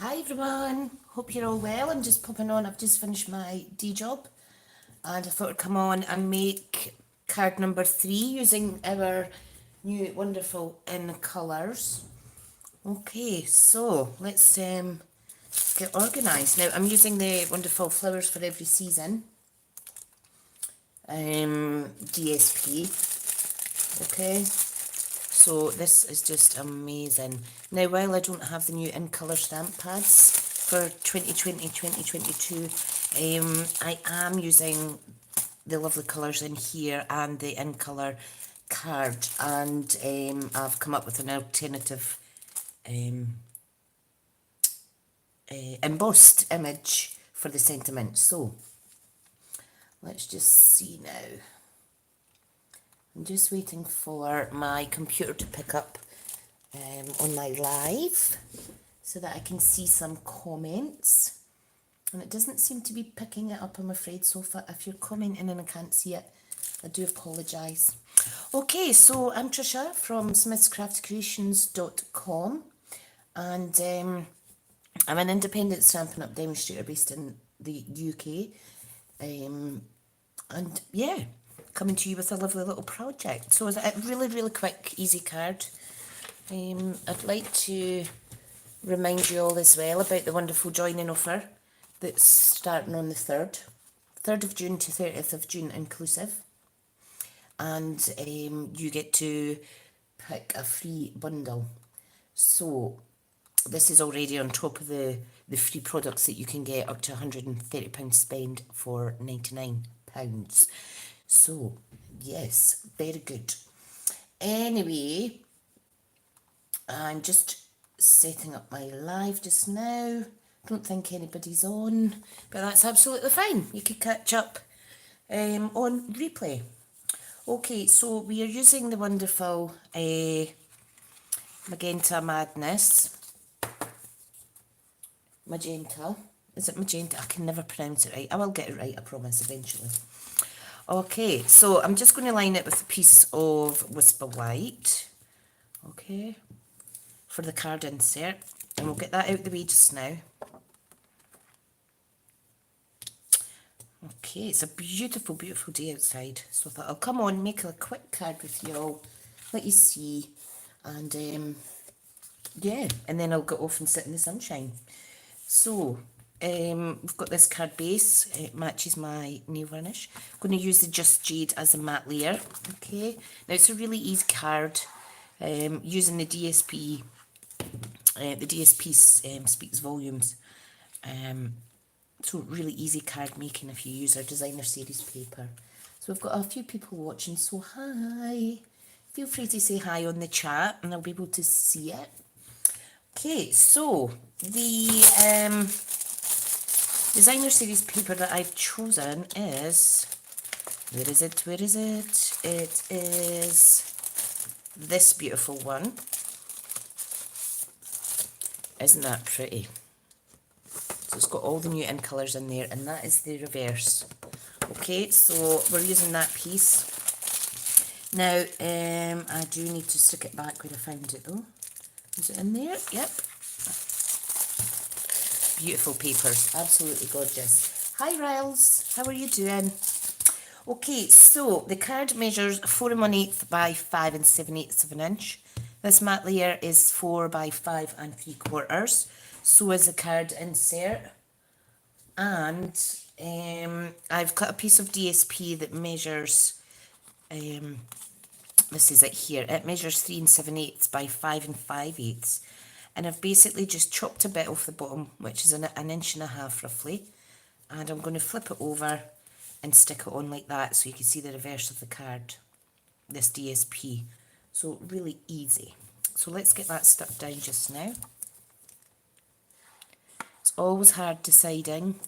Hi everyone, hope you're all well. I'm just popping on, I've just finished my day job and I thought I'd come on and make card number 3 using our new wonderful in colours. Okay, so let's get organised. Now I'm using the wonderful Flowers for Every Season DSP, okay. So this is just amazing. Now, while I don't have the new in colour stamp pads for 2020-2022, I am using the lovely colours in here and the in colour card, and I've come up with an alternative embossed image for the sentiment. So let's just see now. I'm just waiting for my computer to pick up on my live so that I can see some comments, and it doesn't seem to be picking it up, I'm afraid. So if you're commenting and I can't see it, I do apologise. Okay, so I'm Tricia from smithscraftcreations.com, and I'm an independent Stampin' Up demonstrator based in the UK, and yeah, coming to you with a lovely little project. So it's a really quick, easy card. I'd like to remind you all as well about the wonderful joining offer that's starting on the 3rd of June to 30th of June inclusive, and you get to pick a free bundle. So this is already on top of the free products that you can get, up to £130 spend for £99. So yes, very good. Anyway, I'm just setting up my live just now. Don't think anybody's on, but that's absolutely fine. You can catch up on replay. Okay, so we are using the wonderful Magenta Madness. Magenta. Is it magenta? I can never pronounce it right. I will get it right, I promise, eventually. Okay, so I'm just going to line it with a piece of Whisper White. Okay, for the card insert, and we'll get that out the way just now. Okay, it's a beautiful day outside, so I thought I'll come on, make a quick card with you all, let you see, and yeah, and then I'll go off and sit in the sunshine. So we've got this card base, it matches my nail varnish. I'm going to use the Just Jade as a matte layer. Okay, now it's a really easy card, using the DSP. The DSP speaks volumes. So really easy card making if you use our designer series paper. So we've got a few people watching, so hi. Feel free to say hi on the chat and I'll be able to see it. Okay, so the designer series paper that I've chosen is, where is it? It is this beautiful one. Isn't that pretty? So it's got all the new in colours in there, and that is the reverse. Okay, so we're using that piece. Now, I do need to stick it back where I found it though. Is it in there? Yep. Beautiful papers, absolutely gorgeous. Hi Riles, how are you doing? Okay, so the card measures 4 1/8 by 5 7/8 of an inch. This matte layer is 4 by 5 3/4. So is the card insert. And I've cut a piece of DSP that measures, this is it here, it measures 3 7/8 by 5 5/8. And I've basically just chopped a bit off the bottom, which is an 1.5 inches roughly. And I'm going to flip it over and stick it on like that so you can see the reverse of the card, this DSP. So really easy. So let's get that stuck down just now. It's always hard deciding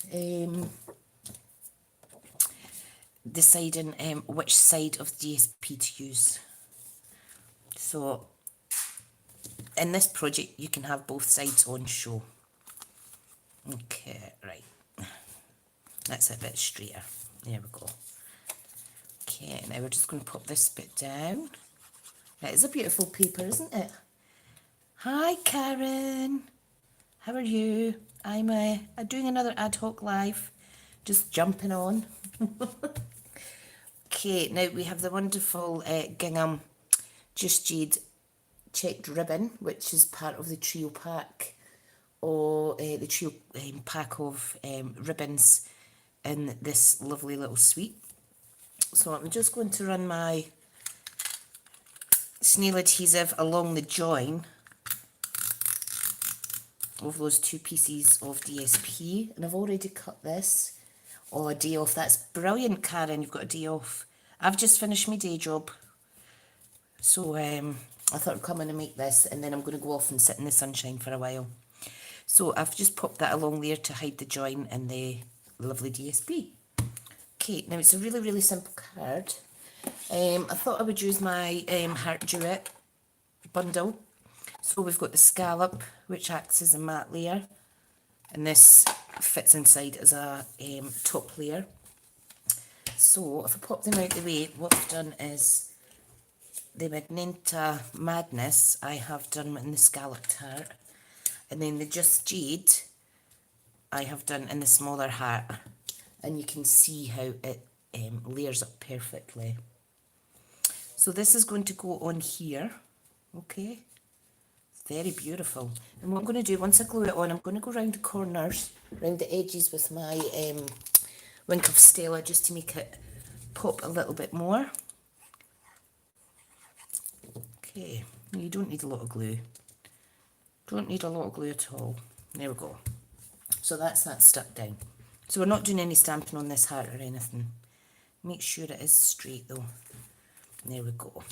which side of the DSP to use. So in this project you can have both sides on show. Okay, right. That's a bit straighter. There we go. Okay, now we're just going to pop this bit down. That is a beautiful paper, isn't it? Hi, Karen. How are you? I'm doing another ad hoc live, just jumping on. Okay, now we have the wonderful gingham Just Jade checked ribbon, which is part of the trio pack, or the trio pack of ribbons in this lovely little suite. So I'm just going to run my snail adhesive along the join of those two pieces of DSP, and I've already cut this. Oh, a day off. That's brilliant, Karen. You've got a day off. I've just finished my day job. So I thought I'd come in and make this, and then I'm going to go off and sit in the sunshine for a while. So I've just popped that along there to hide the join and the lovely DSP. Okay, now it's a really, really simple card. I thought I would use my Heart Duet bundle. So we've got the scallop, which acts as a matte layer, and this fits inside as a top layer. So if I pop them out the way, what I've done is the Magenta Madness I have done in the scalloped heart, and then the Just Jade I have done in the smaller heart, and you can see how it layers up perfectly. So this is going to go on here, okay? Very beautiful. And what I'm going to do, once I glue it on, I'm going to go around the corners, around the edges with my Wink of Stella, just to make it pop a little bit more. Okay, you don't need a lot of glue. Don't need a lot of glue at all. There we go. So that's that stuck down. So we're not doing any stamping on this heart or anything. Make sure it is straight though. There we go.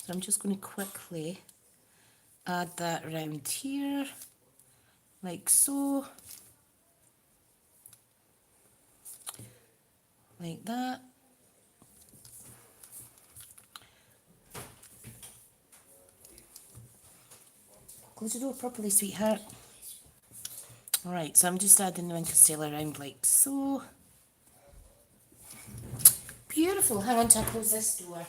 So I'm just going to quickly add that around here, like so, like that. Close the door properly, sweetheart. Alright, so I'm just adding the Wink of Stella around like so. Beautiful. Hang on till I close this door.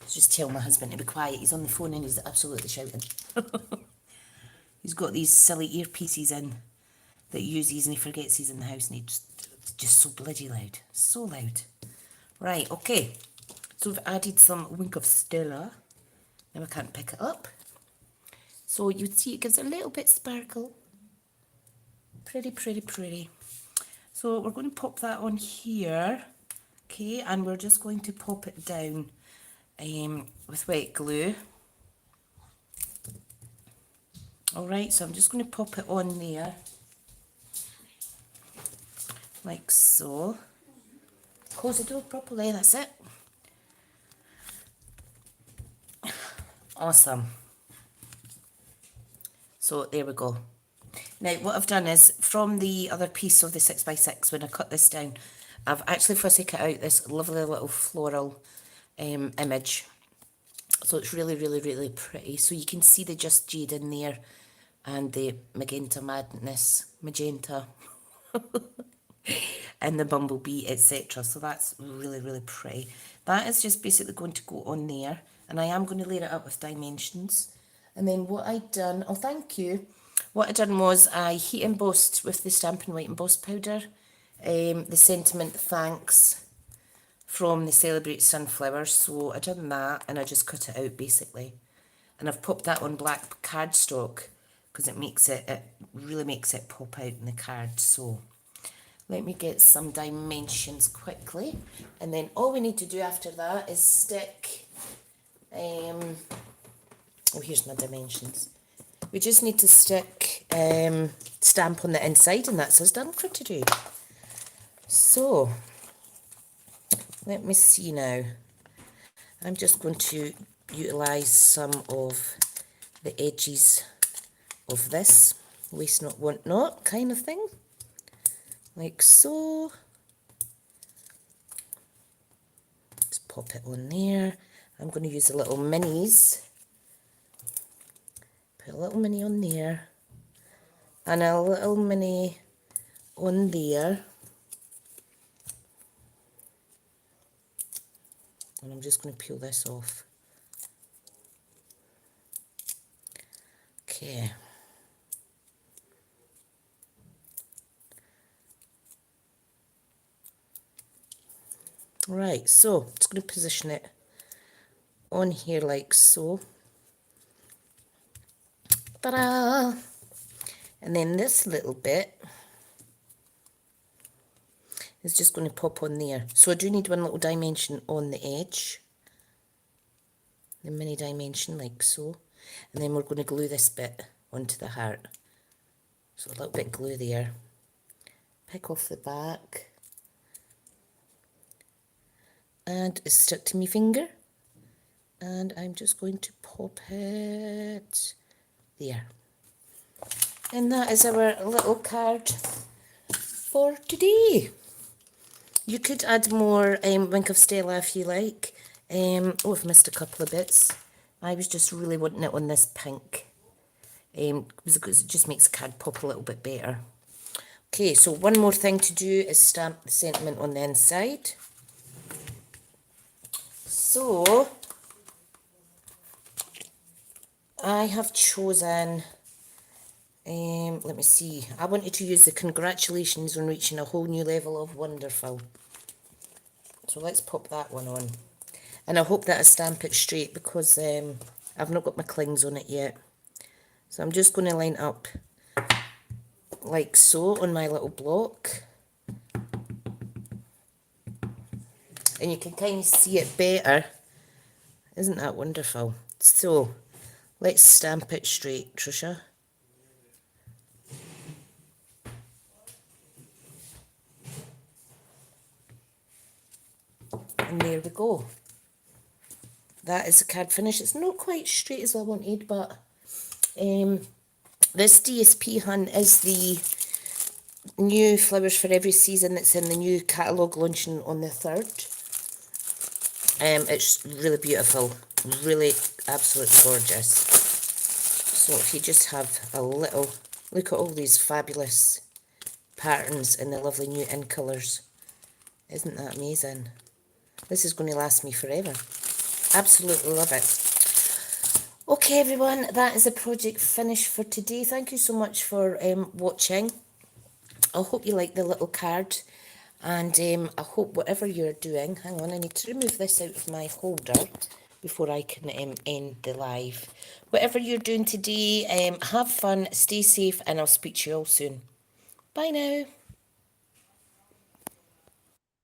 Just tell my husband to be quiet. He's on the phone and he's absolutely shouting. He's got these silly earpieces in that he uses and he forgets he's in the house, and he's just so bloody loud. So loud. Right, okay. So we've added some Wink of Stella. Now I can't pick it up. So you'd see it gives it a little bit sparkle. Pretty, pretty, pretty. So we're going to pop that on here. Okay, and we're just going to pop it down with wet glue. Alright, so I'm just going to pop it on there, like so. Close the door properly, that's it. Awesome. So there we go. Now what I've done is, from the other piece of the 6x6, when I cut this down, I've actually fussy cut out this lovely little floral image. So it's really, really, really pretty. So you can see the Just Jade in there, and the Magenta Madness, Magenta, and the Bumblebee, etc. So that's really, really pretty. That is just basically going to go on there, and I am going to layer it up with dimensions. And then what I done, oh thank you, what I done was I heat embossed with the Stampin' White emboss powder the sentiment thanks from the Celebrate Sunflowers. So I done that and I just cut it out basically, and I've popped that on black cardstock because it really makes it pop out in the card. So let me get some dimensions quickly, and then all we need to do after that is stick oh, here's my dimensions. We just need to stick stamp on the inside, and that's us done for today. So let me see now. I'm just going to utilise some of the edges of this waste not, want not kind of thing, like so. Just pop it on there. I'm going to use the little minis. Put a little mini on there and a little mini on there. And I'm just going to peel this off. Okay. Right, so just going to position it on here like so. Ta-da! And then this little bit is just going to pop on there. So I do need one little dimension on the edge. The mini dimension like so. And then we're going to glue this bit onto the heart. So a little bit glue there. Pick off the back. And it's stuck to my finger. And I'm just going to pop it there. And that is our little card for today. You could add more Wink of Stella if you like. Oh, I've missed a couple of bits. I was just really wanting it on this pink. Because it just makes the card pop a little bit better. Okay, so one more thing to do is stamp the sentiment on the inside. So, I have chosen, let me see, I wanted to use the congratulations on reaching a whole new level of wonderful. So let's pop that one on. And I hope that I stamp it straight because I've not got my clings on it yet. So I'm just going to line up like so on my little block. And you can kind of see it better. Isn't that wonderful? So, let's stamp it straight, Tricia. And there we go. That is the card finish. It's not quite straight as I wanted, but this DSP Hunt is the new Flowers for Every Season that's in the new catalogue launching on the 3rd. It's really beautiful, really absolutely gorgeous. So if you just have a little look at all these fabulous patterns and the lovely new in colours. Isn't that amazing? This is going to last me forever. Absolutely love it. Okay everyone, that is the project finished for today. Thank you so much for watching. I hope you like the little card. And I hope whatever you're doing, hang on, I need to remove this out of my holder before I can end the live. Whatever you're doing today, have fun, stay safe, and I'll speak to you all soon. Bye now.